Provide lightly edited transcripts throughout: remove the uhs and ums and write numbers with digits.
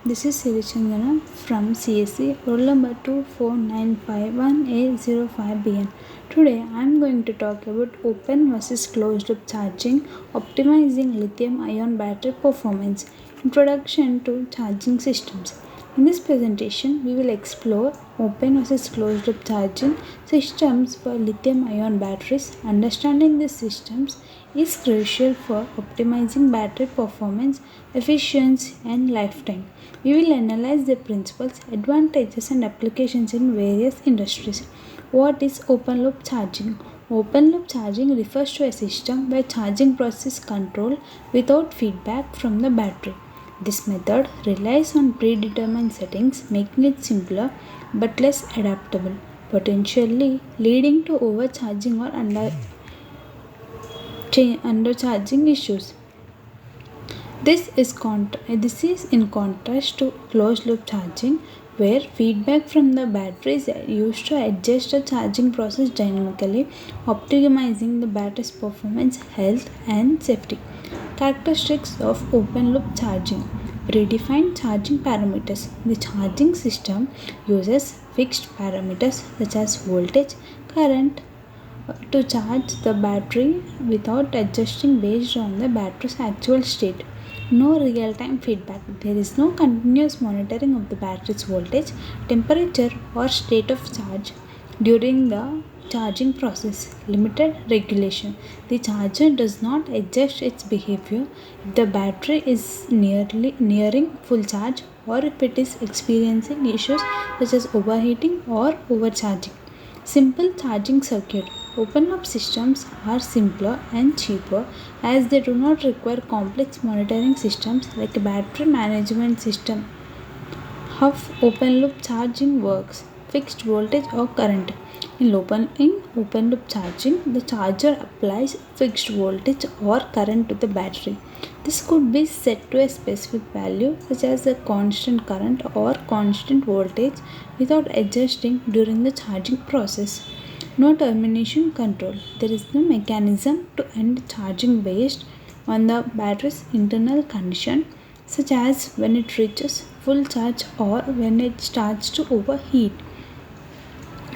This is Sirichandana from CSC, roll number 24951A05BN. Today I am going to talk about open versus closed loop charging, optimizing lithium ion battery performance. Introduction to charging systems. In this presentation, we will explore open versus closed loop charging systems for lithium ion batteries. Understanding these systems is crucial for optimizing battery performance, efficiency, and lifetime. We will analyze the principles, advantages, and applications in various industries. What is open loop charging? Open loop charging refers to a system where charging process is controlled without feedback from the battery. This method relies on predetermined settings, making it simpler but less adaptable, potentially leading to overcharging or undercharging issues. This is in contrast to closed loop charging, where feedback from the battery is used to adjust the charging process dynamically, optimizing the battery's performance, health, and safety. Characteristics of open loop charging. Predefined charging parameters. The charging system uses fixed parameters such as voltage, current, to charge the battery without adjusting based on the battery's actual state. No real time feedback. There is no continuous monitoring of the battery's voltage, temperature, or state of charge during the charging process. Limited regulation. The charger does not adjust its behavior if the battery is nearing full charge or if it is experiencing issues such as overheating or overcharging. Simple charging circuit. Open loop systems are simpler and cheaper as they do not require complex monitoring systems like a battery management system. How open loop charging works. Fixed voltage or current. In open loop charging, the charger applies fixed voltage or current to the battery. This could be set to a specific value such as a constant current or constant voltage without adjusting during the charging process. No termination control. There is no mechanism to end charging based on the battery's internal condition, such as when it reaches full charge or when it starts to overheat.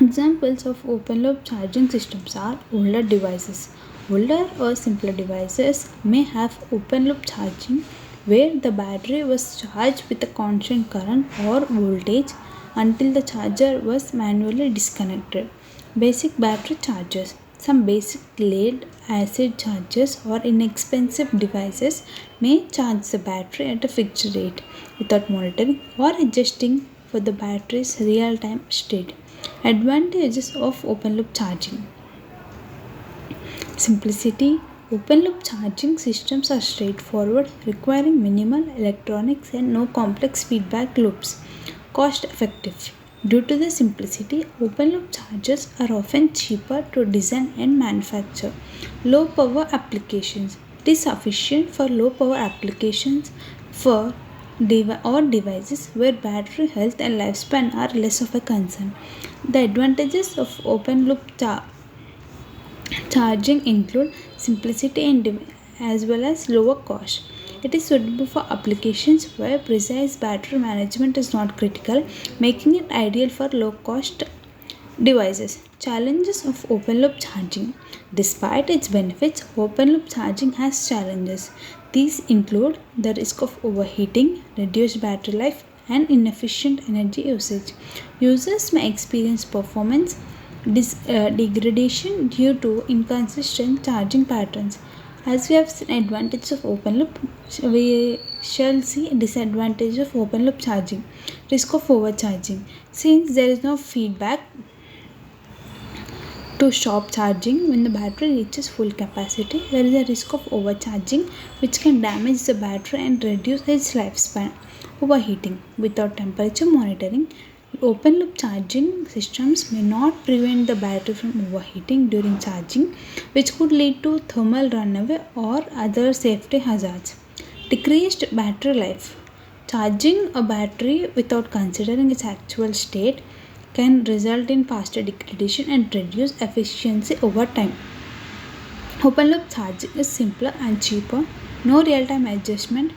Examples of open loop charging systems are older devices. Older or simpler devices may have open loop charging where the battery was charged with a constant current or voltage until the charger was manually disconnected. Basic battery chargers. Some basic lead acid chargers or inexpensive devices may charge the battery at a fixed rate without monitoring or adjusting for the battery's real time state. Advantages of open loop charging. Simplicity. Open loop charging systems are straightforward, requiring minimal electronics and no complex feedback loops. Cost effective. Due to the simplicity, open loop chargers are often cheaper to design and manufacture. Low power applications. It is sufficient for low power applications for devices where battery health and lifespan are less of a concern. The advantages of open loop charging include simplicity and as well as lower cost. It is suitable for applications where precise battery management is not critical, making it ideal for low cost devices. Challenges of open loop charging. Despite its benefits, open loop charging has challenges. These include the risk of overheating, reduced battery life, and inefficient energy usage. Users may experience performance degradation due to inconsistent charging patterns. As we have seen advantages of open loop, we shall see disadvantage of open loop charging. Risk of overcharging. Since there is no feedback to stop charging when the battery reaches full capacity, there is a risk of overcharging which can damage the battery and reduce its lifespan. Overheating. Without temperature monitoring, open loop charging systems may not prevent the battery from overheating during charging, which could lead to thermal runaway or other safety hazards. Decreased battery life. Charging a battery without considering its actual state can result in faster degradation and reduce efficiency over time. Open loop charging is simpler and cheaper, no real time adjustment,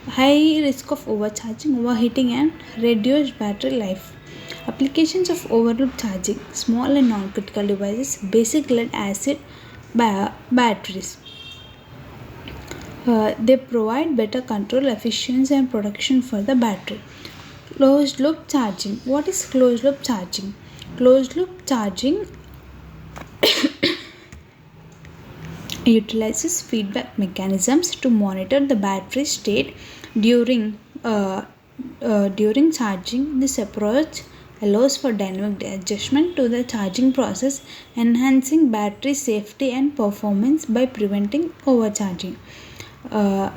high risk of overcharging, overheating, and reduced battery life. Applications of overloop charging, small and non-critical devices, basic lead acid batteries. They provide better control, efficiency, and protection for the battery. Closed loop charging. What is closed loop charging? Closed loop charging utilizes feedback mechanisms to monitor the battery state during during charging. This approach allows for dynamic adjustment to the charging process, enhancing battery safety and performance by preventing overcharging. Uh,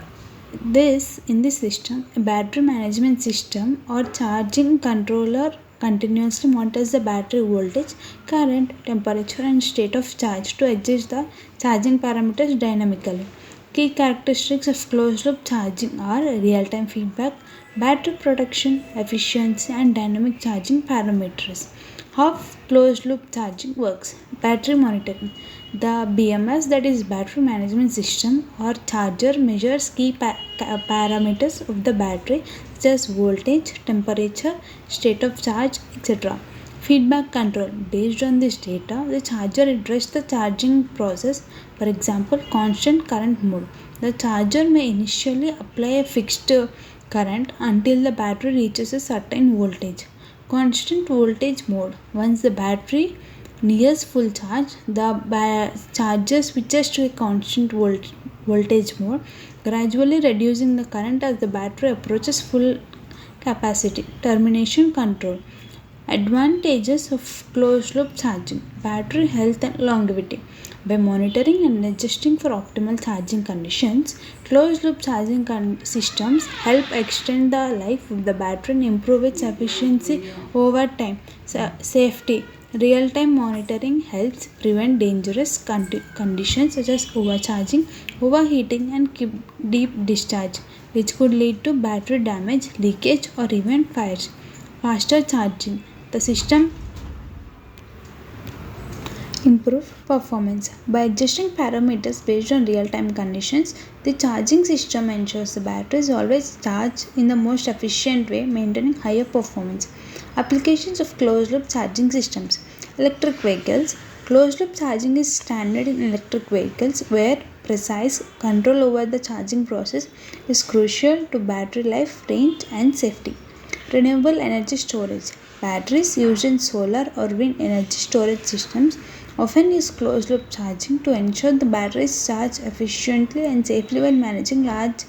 this in this system, a battery management system or charging controller continuously monitors the battery voltage, current, temperature, and state of charge to adjust the charging parameters dynamically. Key characteristics of closed loop charging are real time feedback, battery protection, efficiency, and dynamic charging parameters. How closed loop charging works. Battery monitoring. The BMS, that is battery management system or charger, measures key parameters of the battery such as voltage, temperature, state of charge, etc. Feedback control. Based on this data, the charger addresses the charging process. For example, constant current mode. The charger may initially apply a fixed current until the battery reaches a certain voltage. Constant voltage mode. Once the battery nears full charge, the charger switches to a constant voltage mode, gradually reducing the current as the battery approaches full capacity. Termination control. Advantages of closed loop charging. Battery health and longevity. By monitoring and adjusting for optimal charging conditions, closed loop charging systems help extend the life of the battery and improve its efficiency over time. Safety. Real time monitoring helps prevent dangerous conditions such as overcharging, overheating, and deep discharge, which could lead to battery damage, leakage, or even fires. Faster charging. The system improve performance. By adjusting parameters based on real-time conditions, the charging system ensures the battery is always charged in the most efficient way, maintaining higher performance. Applications of closed-loop charging systems. Electric vehicles. Closed-loop charging is standard in electric vehicles where precise control over the charging process is crucial to battery life, range, and safety. Renewable energy storage. Batteries used in solar or wind energy storage systems often use closed loop charging to ensure the batteries charge efficiently and safely while managing large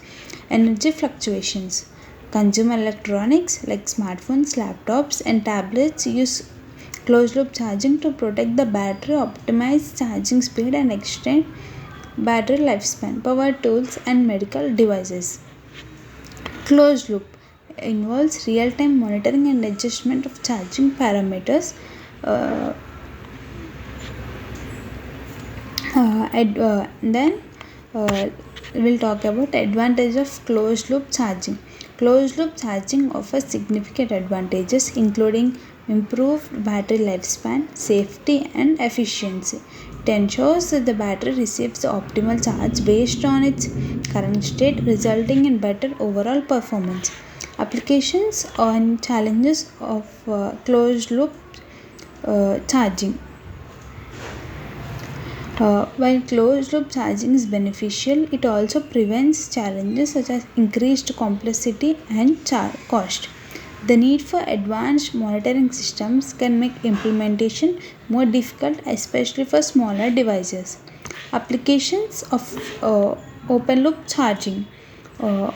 energy fluctuations. Consumer electronics like smartphones, laptops, and tablets use closed loop charging to protect the battery, optimize charging speed, and extend battery lifespan. Power tools and medical devices. Closed loop involves real time monitoring and adjustment of charging parameters. Uh, then we'll talk about advantage of closed loop charging. Closed loop charging offers significant advantages including improved battery lifespan, safety, and efficiency. It ensures that the battery receives the optimal charge based on its current state, resulting in better overall performance. Applications and challenges of closed loop charging. While closed loop charging is beneficial, it also prevents challenges such as increased complexity and cost. The need for advanced monitoring systems can make implementation more difficult, especially for smaller devices. Applications of open loop charging.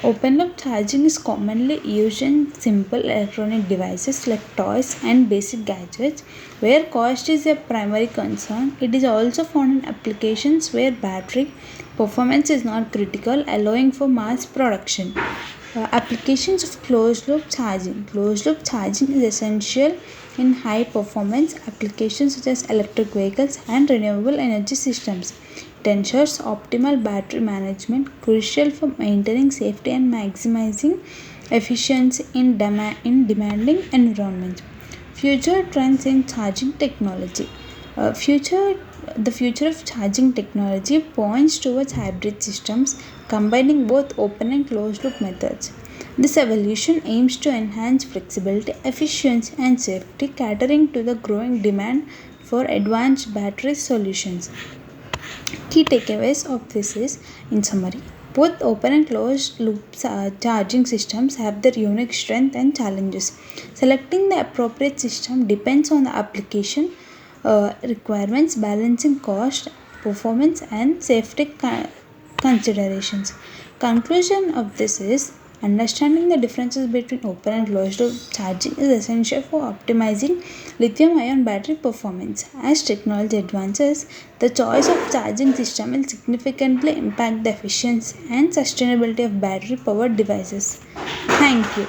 Open loop charging is commonly used in simple electronic devices like toys and basic gadgets where cost is a primary concern. It is also found in applications where battery performance is not critical, allowing for mass production. Applications of closed loop charging. Closed loop charging is essential in high performance applications such as electric vehicles and renewable energy systems. It ensures optimal battery management, crucial for maintaining safety and maximizing efficiency in demanding environments. Future trends in charging technology. The future of charging technology points towards hybrid systems combining both open and closed loop methods. This evolution aims to enhance flexibility, efficiency, and safety, catering to the growing demand for advanced battery solutions. Key takeaways of this is, in summary, both open and closed loop charging systems have their unique strengths and challenges. Selecting the appropriate system depends on the application requirements, balancing cost, performance, and safety considerations. Conclusion of this is, understanding the differences between open and closed loop charging is essential for optimizing lithium ion battery performance. As technology advances, the choice of charging system will significantly impact the efficiency and sustainability of battery powered devices. Thank you.